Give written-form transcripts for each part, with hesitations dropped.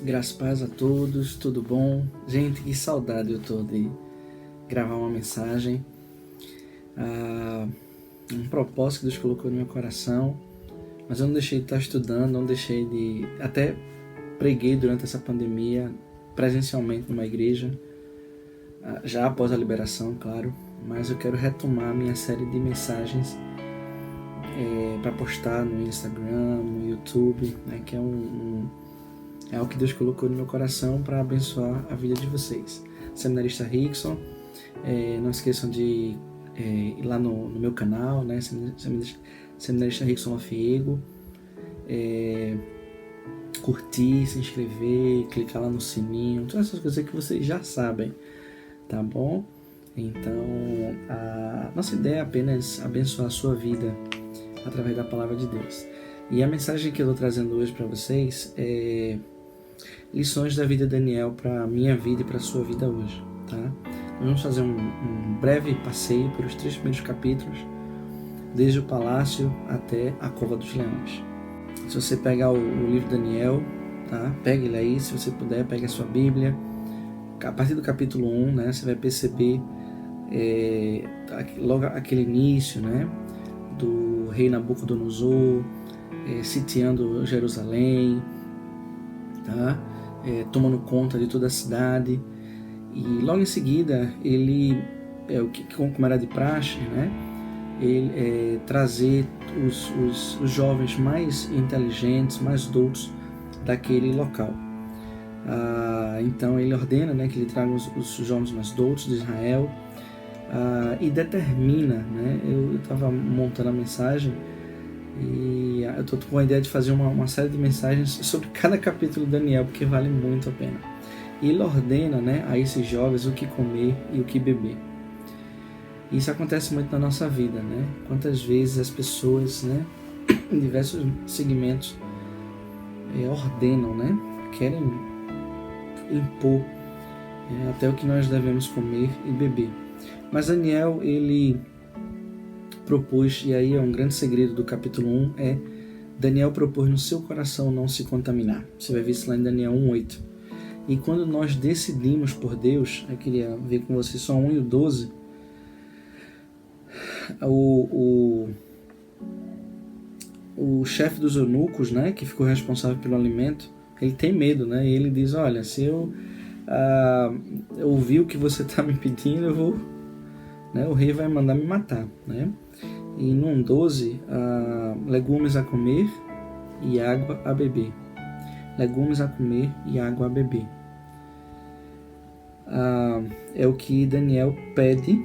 Graças e paz a todos, tudo bom? Gente, que saudade eu tô de gravar uma mensagem. Um propósito que Deus colocou no meu coração, mas eu não deixei de estar estudando, não deixei de... Até preguei durante essa pandemia, presencialmente numa igreja, já após a liberação, claro, mas eu quero retomar minha série de mensagens para postar no Instagram, no YouTube, né, que é algo que Deus colocou no meu coração para abençoar a vida de vocês. Seminarista Rickson, não esqueçam de ir lá no meu canal, né, Seminarista Rickson Lafiego, curtir, se inscrever, clicar lá no sininho, todas essas coisas que vocês já sabem, tá bom? Então, a nossa ideia é apenas abençoar a sua vida através da palavra de Deus. E a mensagem que eu estou trazendo hoje para vocês é lições da vida de Daniel para a minha vida e para a sua vida hoje, tá? Nós vamos fazer um breve passeio pelos 3 primeiros capítulos, desde o palácio até a cova dos leões. Se você pegar o livro de Daniel, tá? Pegue ele aí, se você puder, pegue a sua Bíblia. A partir do capítulo 1, né, você vai perceber logo aquele início, né, do rei Nabucodonosor sitiando Jerusalém, tá? Tomando conta de toda a cidade, e logo em seguida ele, como era de praxe, né, ele trazer os jovens mais inteligentes, mais doutos daquele local. Então ele ordena, né, que ele traga os jovens mais doutos de Israel, e determina, né, eu estava montando a mensagem e eu estou com a ideia de fazer uma série de mensagens sobre cada capítulo de Daniel, porque vale muito a pena. E ele ordena, né, a esses jovens o que comer e o que beber. Isso acontece muito na nossa vida, né? Quantas vezes as pessoas, né, em diversos segmentos ordenam, né, querem impor até o que nós devemos comer e beber. Mas Daniel, ele propôs, e aí é um grande segredo do capítulo 1, Daniel propôs no seu coração não se contaminar. Você vai ver isso lá em Daniel 1:8. E quando nós decidimos por Deus, eu queria ver com você só 1 e o 12, o chefe dos eunucos, né, que ficou responsável pelo alimento, ele tem medo, né, e ele diz, olha, se eu ouvir o que você está me pedindo, eu vou, né, o rei vai mandar me matar, né? E no 1:12, legumes a comer e água a beber. Legumes a comer e água a beber. É o que Daniel pede,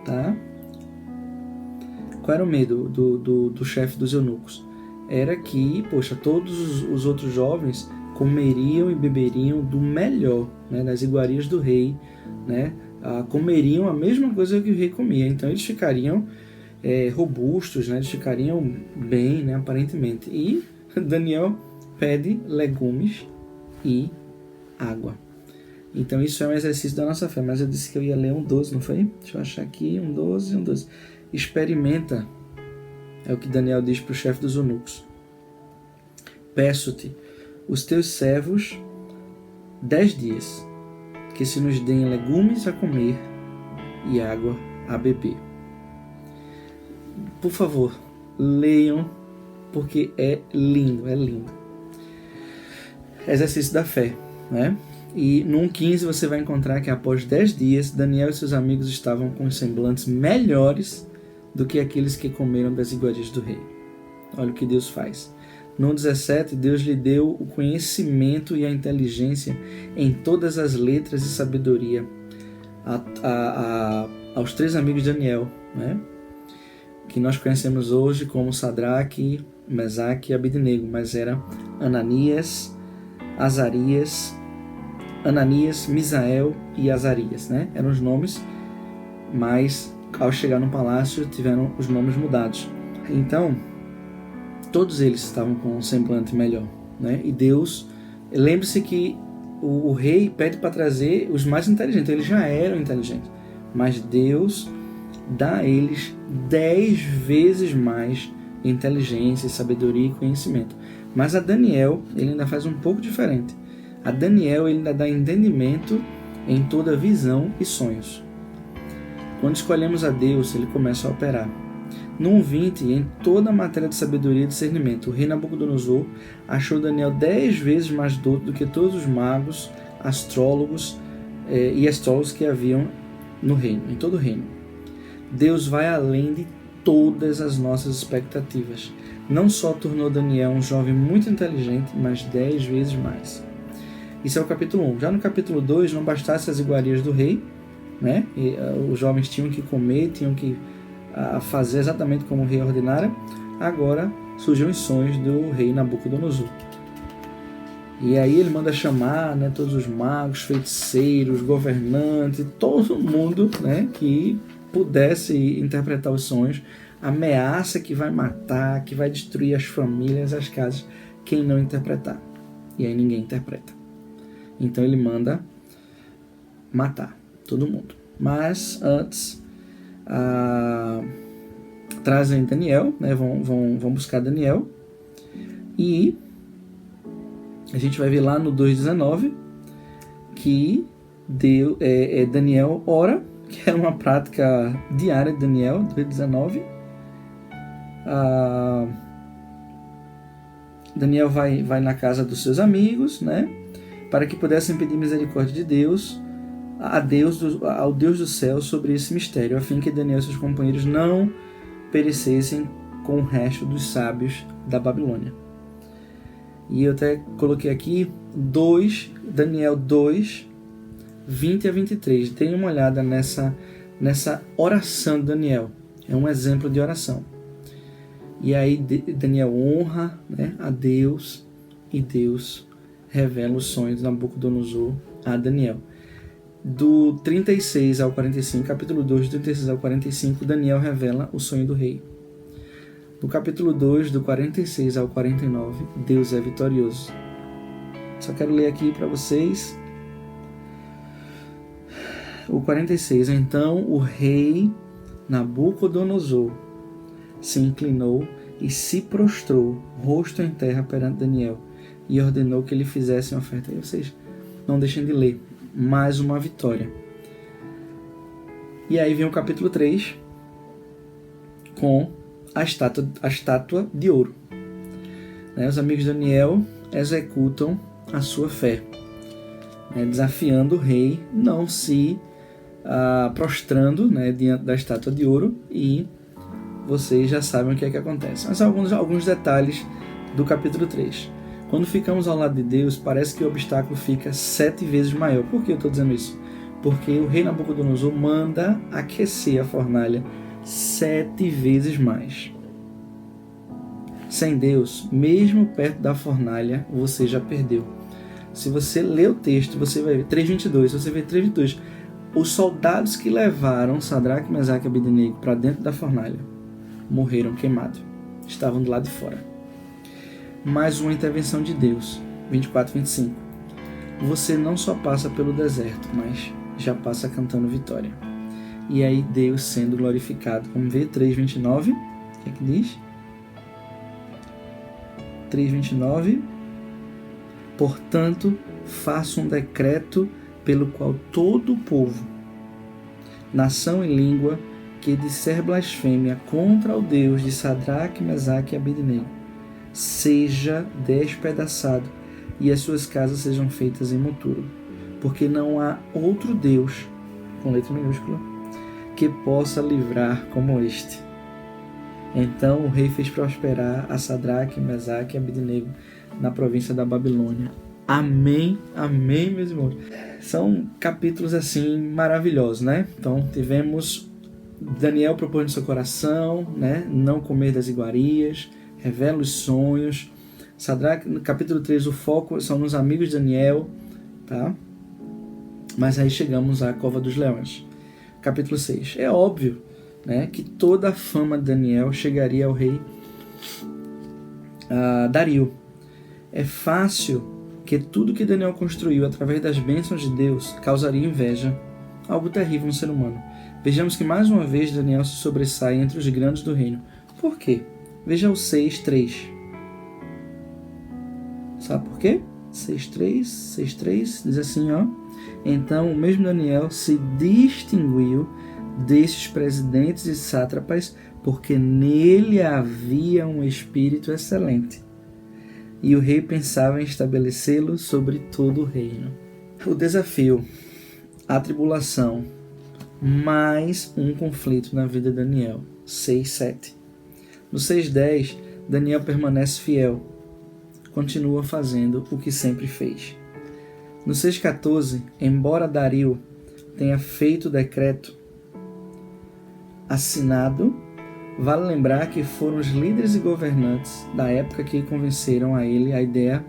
tá? Qual era o medo do chefe dos eunucos? Era que, todos os outros jovens comeriam e beberiam do melhor, né, das iguarias do rei, né? Comeriam a mesma coisa que o rei comia. Então eles ficariam robustos, né? Eles ficariam bem, né, aparentemente. E Daniel pede legumes e água. Então isso é um exercício da nossa fé. Mas eu disse que eu ia ler 1:12, não foi? Deixa eu achar aqui, 1:12. Experimenta, é o que Daniel diz para o chefe dos eunucos. Peço-te, os teus servos 10 dias, que se nos deem legumes a comer e água a beber. Por favor, leiam, porque é lindo, é lindo. Exercício da fé, né? E no 1:15 você vai encontrar que após 10 dias, Daniel e seus amigos estavam com os semblantes melhores do que aqueles que comeram das iguarias do rei. Olha o que Deus faz. No 17, Deus lhe deu o conhecimento e a inteligência em todas as letras e sabedoria aos 3 amigos de Daniel, né? Que nós conhecemos hoje como Sadraque, Mesaque e Abednego, mas era Ananias, Misael e Azarias, né? Eram os nomes, mas ao chegar no palácio tiveram os nomes mudados. Então, todos eles estavam com um semblante melhor, né? E Deus, lembre-se que o rei pede para trazer os mais inteligentes, eles já eram inteligentes, mas Deus dá a eles 10 vezes mais inteligência, sabedoria e conhecimento. Mas a Daniel, ele ainda faz um pouco diferente. A Daniel ele dá entendimento em toda visão e sonhos. Quando escolhemos a Deus, ele começa a operar. No 1:20, em toda a matéria de sabedoria e discernimento, o rei Nabucodonosor achou Daniel 10 vezes mais douto do que todos os magos, astrólogos e astrólogos que haviam no reino, em todo o reino. Deus vai além de todas as nossas expectativas. Não só tornou Daniel um jovem muito inteligente, mas 10 vezes mais. Isso é o capítulo 1. Já no capítulo 2, não bastasse as iguarias do rei, né? Os jovens tinham que comer, tinham que fazer exatamente como o rei ordenara. Agora surgiram os sonhos do rei Nabucodonosor. E aí ele manda chamar, né, todos os magos, feiticeiros, governantes, todo mundo, né, que pudesse interpretar os sonhos. Ameaça que vai matar, que vai destruir as famílias, as casas, quem não interpretar. E aí ninguém interpreta. Então ele manda matar todo mundo. Mas antes trazem Daniel, né? Vão buscar Daniel, e a gente vai ver lá no 2:19 que Daniel ora, que era uma prática diária de Daniel. 2:19, Daniel vai na casa dos seus amigos, né? Para que pudessem pedir misericórdia de Deus, ao Deus do céu sobre esse mistério, a fim que Daniel e seus companheiros não perecessem com o resto dos sábios da Babilônia. E eu até coloquei aqui Daniel 2, 20 a 23. Deem uma olhada nessa oração de Daniel. É um exemplo de oração. E aí Daniel honra, né, a Deus, e Deus revela os sonhos de Nabucodonosor a Daniel. Do 36 ao 45, capítulo 2, do 36 ao 45, Daniel revela o sonho do rei. No capítulo 2, do 46 ao 49, Deus é vitorioso. Só quero ler aqui para vocês o 46. Então o rei Nabucodonosor se inclinou e se prostrou, rosto em terra perante Daniel, e ordenou que lhe fizessem oferta. E vocês não deixem de ler. Mais uma vitória. E aí vem o capítulo 3 com a estátua de ouro. Né? Os amigos de Daniel executam a sua fé, né? Desafiando o rei, não se prostrando, né, diante da estátua de ouro, e vocês já sabem o que é que acontece. Mas alguns detalhes do capítulo 3. Quando ficamos ao lado de Deus, parece que o obstáculo fica 7 vezes maior. Por que eu estou dizendo isso? Porque o rei Nabucodonosor manda aquecer a fornalha 7 vezes mais. Sem Deus, mesmo perto da fornalha, você já perdeu. Se você ler o texto, você vai ver 3:22. Se você ver 3:22, os soldados que levaram Sadraque, Mesaque e Abednego para dentro da fornalha morreram queimados. Estavam do lado de fora. Mais uma intervenção de Deus. 24:25. Você não só passa pelo deserto, mas já passa cantando vitória. E aí Deus sendo glorificado. Vamos ver 3:29. O que é que diz? 3:29. Portanto, faço um decreto pelo qual todo o povo, nação e língua, que disser blasfêmia contra o Deus de Sadraque, Mesaque e Abednego, seja despedaçado e as suas casas sejam feitas em monturo, porque não há outro Deus, com letra minúscula, que possa livrar como este. Então o rei fez prosperar a Sadraque, Mesaque e Abednego na província da Babilônia. Amém, amém, meus irmãos. São capítulos assim maravilhosos, né? Então tivemos Daniel propondo seu coração, né? Não comer das iguarias, revela os sonhos. Sadraque, no capítulo 3, o foco são nos amigos de Daniel, tá? Mas aí chegamos à Cova dos Leões. Capítulo 6. É óbvio, né, que toda a fama de Daniel chegaria ao rei Dario. É fácil que tudo que Daniel construiu através das bênçãos de Deus causaria inveja, algo terrível no ser humano. Vejamos que mais uma vez Daniel se sobressai entre os grandes do reino. Por quê? Veja o 6:3. Sabe por quê? 6:3 diz assim, ó: então o mesmo Daniel se distinguiu desses presidentes e sátrapas, porque nele havia um espírito excelente, e o rei pensava em estabelecê-lo sobre todo o reino. O desafio, a tribulação, mais um conflito na vida de Daniel. 6:7. No 6:10, Daniel permanece fiel, continua fazendo o que sempre fez. No 6:14, embora Dario tenha feito o decreto assinado, vale lembrar que foram os líderes e governantes da época que convenceram a ele a ideia,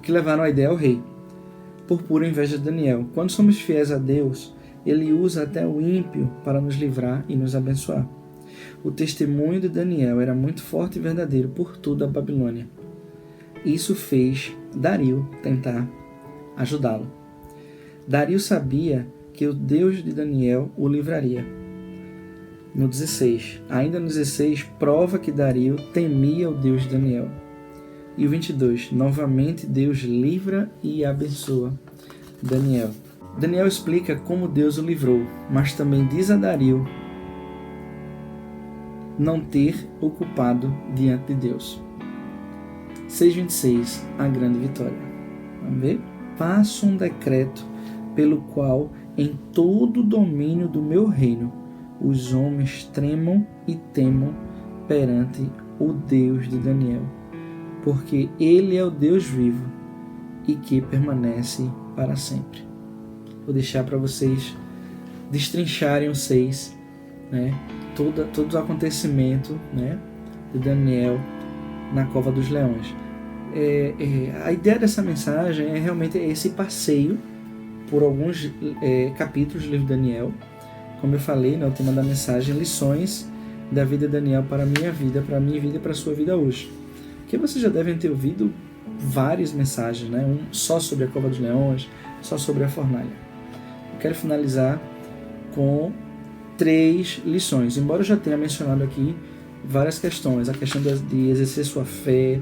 que levaram a ideia ao rei, por pura inveja de Daniel. Quando somos fiéis a Deus, ele usa até o ímpio para nos livrar e nos abençoar. O testemunho de Daniel era muito forte e verdadeiro por toda a Babilônia. Isso fez Dario tentar ajudá-lo. Dario sabia que o Deus de Daniel o livraria. No 16, ainda no 16, prova que Dario temia o Deus de Daniel. E o 22, novamente Deus livra e abençoa Daniel. Daniel explica como Deus o livrou, mas também diz a Dario não ter o culpado diante de Deus. 6:26, a grande vitória. Vamos ver? Faço um decreto pelo qual em todo o domínio do meu reino os homens tremam e temam perante o Deus de Daniel, porque ele é o Deus vivo e que permanece para sempre. Vou deixar para vocês destrincharem o 6, né? Todo o acontecimento, né, de Daniel na cova dos leões. A ideia dessa mensagem é realmente esse passeio por alguns capítulos do livro de Daniel. Como eu falei, né, o tema da mensagem, lições da vida de Daniel para a minha vida e para a sua vida hoje. Porque vocês já devem ter ouvido várias mensagens, né? Um só sobre a cova dos leões, só sobre a fornalha. Eu quero finalizar com 3 lições, embora eu já tenha mencionado aqui várias questões, a questão de exercer sua fé,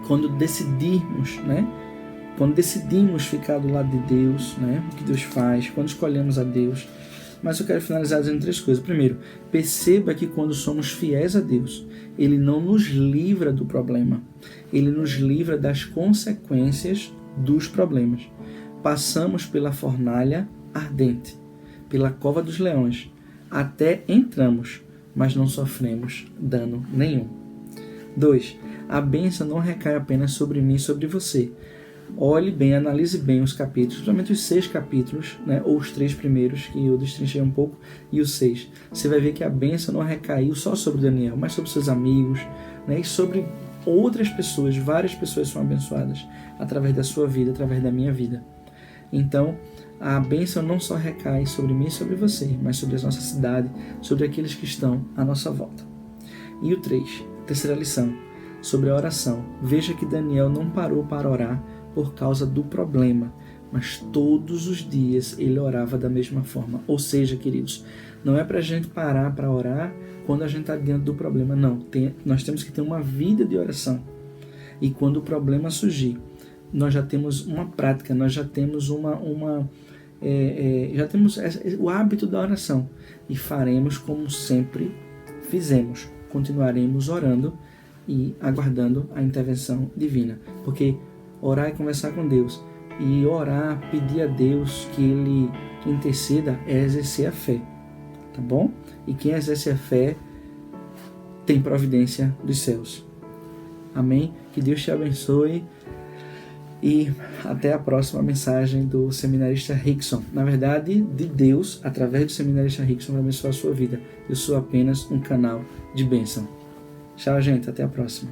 quando decidimos, né? Quando decidimos ficar do lado de Deus, né? O que Deus faz, quando escolhemos a Deus. Mas eu quero finalizar dizendo 3 coisas. Primeiro, perceba que quando somos fiéis a Deus, Ele não nos livra do problema, Ele nos livra das consequências dos problemas. Passamos pela fornalha ardente, pela cova dos leões, até entramos, mas não sofremos dano nenhum. 2. A bênção não recai apenas sobre mim e sobre você. Olhe bem, analise bem os capítulos, principalmente os 6 capítulos, né, ou os 3 primeiros, que eu destrinchei um pouco, e os 6. Você vai ver que a bênção não recaiu só sobre Daniel, mas sobre seus amigos, né, e sobre outras pessoas. Várias pessoas são abençoadas através da sua vida, através da minha vida. Então, a bênção não só recai sobre mim e sobre você, mas sobre a nossa cidade, sobre aqueles que estão à nossa volta. E o 3, terceira lição, sobre a oração. Veja que Daniel não parou para orar por causa do problema, mas todos os dias ele orava da mesma forma. Ou seja, queridos, não é para a gente parar para orar quando a gente está diante do problema, não. Nós temos que ter uma vida de oração. E quando o problema surgir, nós já temos uma prática, nós já temos já temos o hábito da oração e faremos como sempre fizemos. Continuaremos orando e aguardando a intervenção divina, porque orar é conversar com Deus, e orar, pedir a Deus que Ele interceda é exercer a fé, tá bom? E quem exerce a fé tem providência dos céus. Amém? Que Deus te abençoe e até a próxima mensagem do seminarista Rickson. Na verdade, de Deus, através do seminarista Rickson, para abençoar a sua vida. Eu sou apenas um canal de bênção. Tchau, gente. Até a próxima.